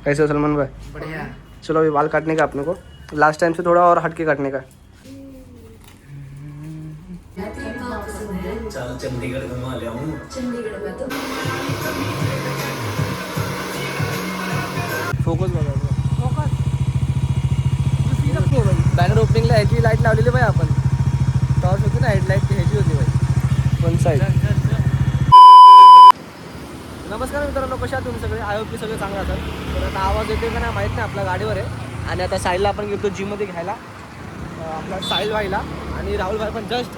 कैसे हो सलमान भाई? बढ़िया। चलो अभी बाल काटने का अपने को, लास्ट टाइम से थोड़ा और हटके काटने का। चल चंडीगढ़ घुमा ले आऊं। चंडीगढ़ में तो फोकस बघा, फोकस बॅनर ओपनिंगला ह्याची लाईट लावलेली भाई आपण, टॉर्च होती ना हेडलाईट, ती ह्याची होती भाई वन साईड. नमस्कार मित्रांनो, कशा आहात तुम्ही सगळे? आय होप की सगळे चांगले असाल. तर आता आवाज येते का नाही माहीत नाही, आपल्या गाडीवर आहे. आणि आता साहिलला आपण गेलो जिममध्ये घ्यायला, आपला साहिल भाईला. आणि राहुल भाई पण जस्ट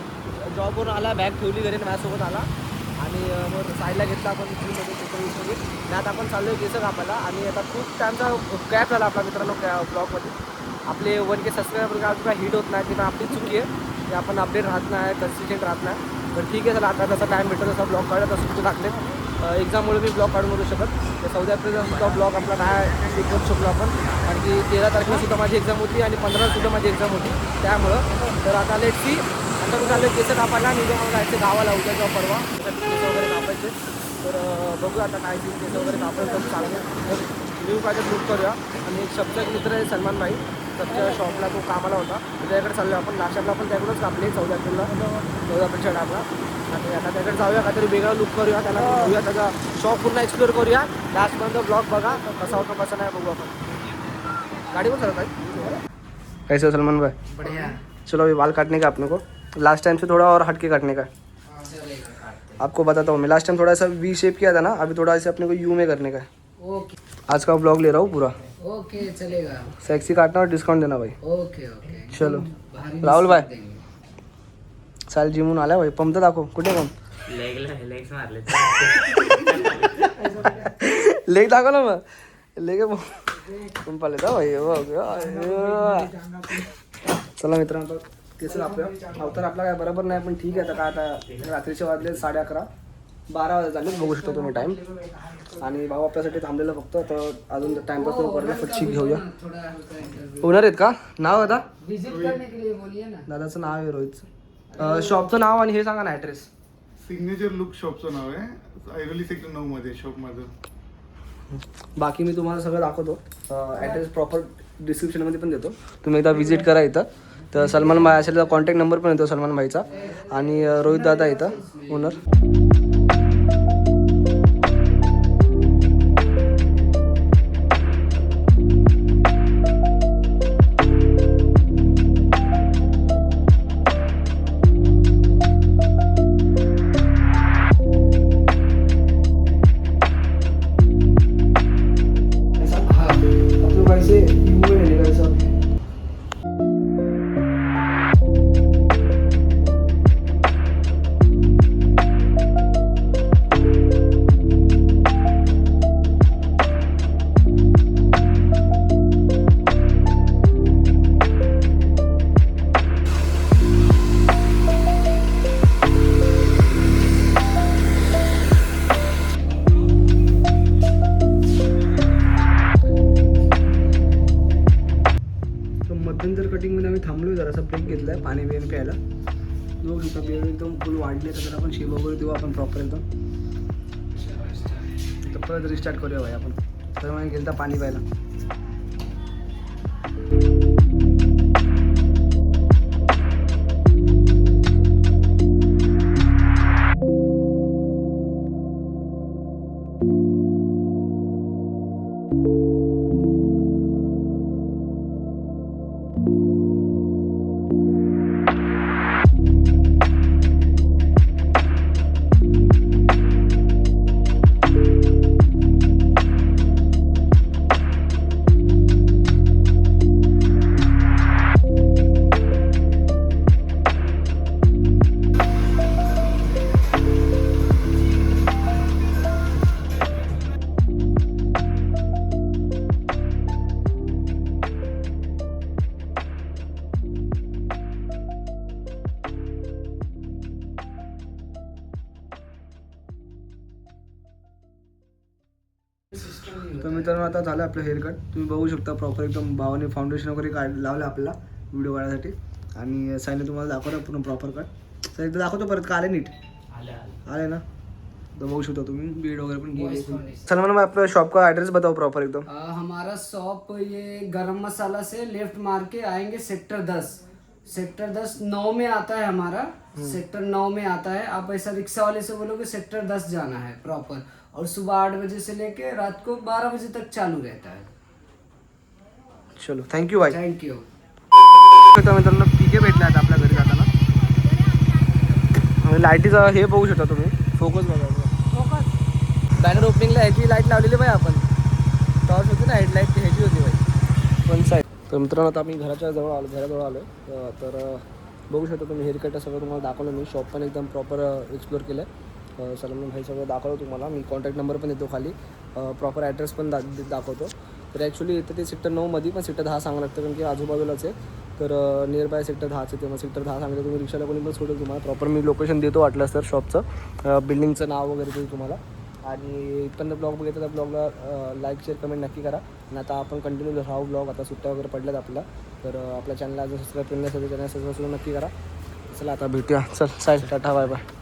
जॉबवरून आला, बॅग ठेवली घरी, माझ्यासोबत आला. आणि मग साहिलला घेतला आपण जिममध्ये पेपर. आणि आता आपण चाललो आहे केस कापायला. आणि आता खूप टाईमचा गॅप झाला आपला मित्रांनो ब्लॉगमध्ये. आपले 1K सबस्क्रायबर काय हिट होत नाही, तिथं आपली चुकी आहे की आपण अपडेट राहत नाही, कन्सिस्टंट राहत नाही. तर ठीक आहे, चला आता जसा टाईम भेटतो तसा ब्लॉग काढला, तसं कुठे टाकले. एक्झाममुळे मी ब्लॉग काढून करू शकत. तर 14 एप्रिलला सुद्धा ब्लॉग आपला नाही करू शकलो आपण, कारण की 13 तारखेलासुद्धा माझी एक्झाम होती आणि 15सुद्धा माझी एक्झाम होती त्यामुळं. तर आता लेट सी, आता मी चाललो केस कापायला. आणि मला जायचं गावाला उद्या किंवा परवा, केस वगैरे कापायचे. तर बघू आता काय केस वगैरे कापायचं तर चांगलं न्यू काय शूट करूया. आणि एक शब्द मित्र आहे सलमान भाई, सबच्या शॉपला तो कामाला होता, त्याच्याकडे चाललो आपण. लास्ट टाइमला आपण त्याकडूनच कापले 14 एप्रिलला, 14 एप्रिलच्या टाईमला. आणि आता त्याकडे जाऊया, काहीतरी वेगळा लुक करूया, त्याला घेऊया, त्याचा शॉप पूर्ण एक्सप्लोर करूया. लास्टपर्यंत ब्लॉग बघा, कसा होता कसा नाही बघू आपण. गाडी पण चालत आहे. कैसे हो सलमान भाई? बढ़िया। चलो अभी बाल काटने का अपने को, लास्ट टाइम से थोड़ा और हटके काटने का. आपको बताता हूँ मैं, लास्ट टाइम थोड़ा सा वी शेप किया था ना, अभी थोड़ा ऐसे अपने को यू में करने का है. ओके आज का ब्लॉग ले रहा हूँ पूरा, ओके चलेगा। सेक्सी काटना और डिस्काउंट देना भाई. ओके ओके चलो भारी राहुल भाई, देंगे। चाल जिमून आला भाई, पंप तर दाखव कुठे पंप. लेग्स मारले. लेग दाखव ना मग, लेग पंप आले का भाई. चला मित्रांनो, तेच आपल्या अवतार आपला काय बरोबर नाही, पण ठीक आहे. आता काय, आता रात्रीचे वाजले 11:30, 12 वाजले झाले, बघू शकतो तुम्ही टाईम. आणि भाऊ आपल्यासाठी थांबलेलं फक्त, तर अजून टाइमपास नको करायला, फटशी घेऊया. थोड़ा हल्का इंटरव्यू होणार आहेत का? नाव आता विजिट करने के लिए बोलिए ना। दादाचं नाव आहे रोहितचं. शॉपचं नाव आणि हे सांगा ना ॲड्रेस. सिग्नेचर लुक शॉपचं नाव आहे, ऐरोली सेक्टर 9 मध्ये शॉप माझं. बाकी मी तुम्हाला सगळं दाखवतो, ॲड्रेस प्रॉपर डिस्क्रिप्शनमध्ये पण देतो, तुम्ही एकदा व्हिजिट करा इथं. तर सलमान भाई असेल तर कॉन्टॅक्ट नंबर पण येतो सलमान भाईचा. आणि रोहित दादा इथं ओनर. मध्यंतर कटिंगमध्ये आम्ही थांबलो, जरासा ब्रेक घेतला आहे पाणी बिणी प्यायला. जो इथं बिळ एकदम फुल वाढले, तर त्याला आपण शेप वगैरे देऊ आपण प्रॉपर एकदम. तर परत रिस्टार्ट करूया भाई आपण. तर मग गेलं तर पाणी प्यायला. तर मित्रांनो, आता झालं आपलं हेअर कट. तुम्ही बघू शकता प्रॉपर एकदम भावाने फाउंडेशन वगैरे लावलं आपल्याला व्हिडिओ काढण्यासाठी. आणि साईने तुम्हाला दाखवलं पूर्ण प्रॉपर कट. तर एकदा दाखवतो परत का आले नीट आले ना. तो बघू शकता तुम्ही बेड वगैरे पण Voice गेले. foundation. सलमान भाई आपला शॉप का एड्रेस बताओ प्रॉपर एकदम. हमारा शॉप ये गरम मसाला से लेफ्ट मार के आएंगे सेक्टर 10. सेक्टर 10 9 में आता है हमारा. सेक्टर 9 में आता है. आप ऐसा रिक्शा वाले से बोलोगे सेक्टर 10 जाना है प्रॉपर. और सुबह 8 बजे से लेके रात को 12 बजे तक चालू रहता है. चलो थँक्यू भाई. Thank you. मित्रांनो पिके भेटले आहेत आपल्या घरी जाताना. आणि लाईटीचा हे बघू शकता तुम्ही. फोकस बघा. बॅनर ओपनिंगला ह्याची लाईट लावलेली बाई आपण. टॉर्च होती ना हेडलाईट ह्याची होती बाई पण साईड. तर मित्रांनो आता आम्ही घराजवळ आलो तर बघू शकता तुम्ही हेअरकट सगळं तुम्हाला दाखवलं मी. शॉप पण एकदम प्रॉपर एक्सप्लोर केलं आहे. सलमान भाई सगळं दाखवलं तुम्हाला. मी कॉन्टॅक्ट नंबर पण देतो खाली. प्रॉपर ॲड्रेस पण दाखवतो. तर ॲक्च्युली इथं ते सेक्टर 9मध्ये पण सेक्टर 10 सांगावं लागतं कारण की आजूबाजूलाच आहे. तर नियर बाय सेक्टर 10चे तेव्हा सेक्टर 10 सांगितलं तुम्ही रिक्षाला कोणी पण सोडेल तुम्हाला. प्रॉपर मी लोकेशन देतो वाटलं तर शॉपचं बिल्डिंगचं नाव वगैरे देतो तुम्हाला. आणि इथपर्यंत ब्लॉग बघितला तर ब्लॉगला लाईक शेअर कमेंट नक्की करा. आणि आता आपण कंटिन्यू राहू ब्लॉग. आता सुट्ट्या वगैरे पडल्यात आपल्या. तर आपल्या चॅनलला जर सबस्क्राईब केलं नसेल तर चॅनल सबस्क्राईब नक्की करा. चला आता भेटूया. चल साईड टाटा बाय बाय.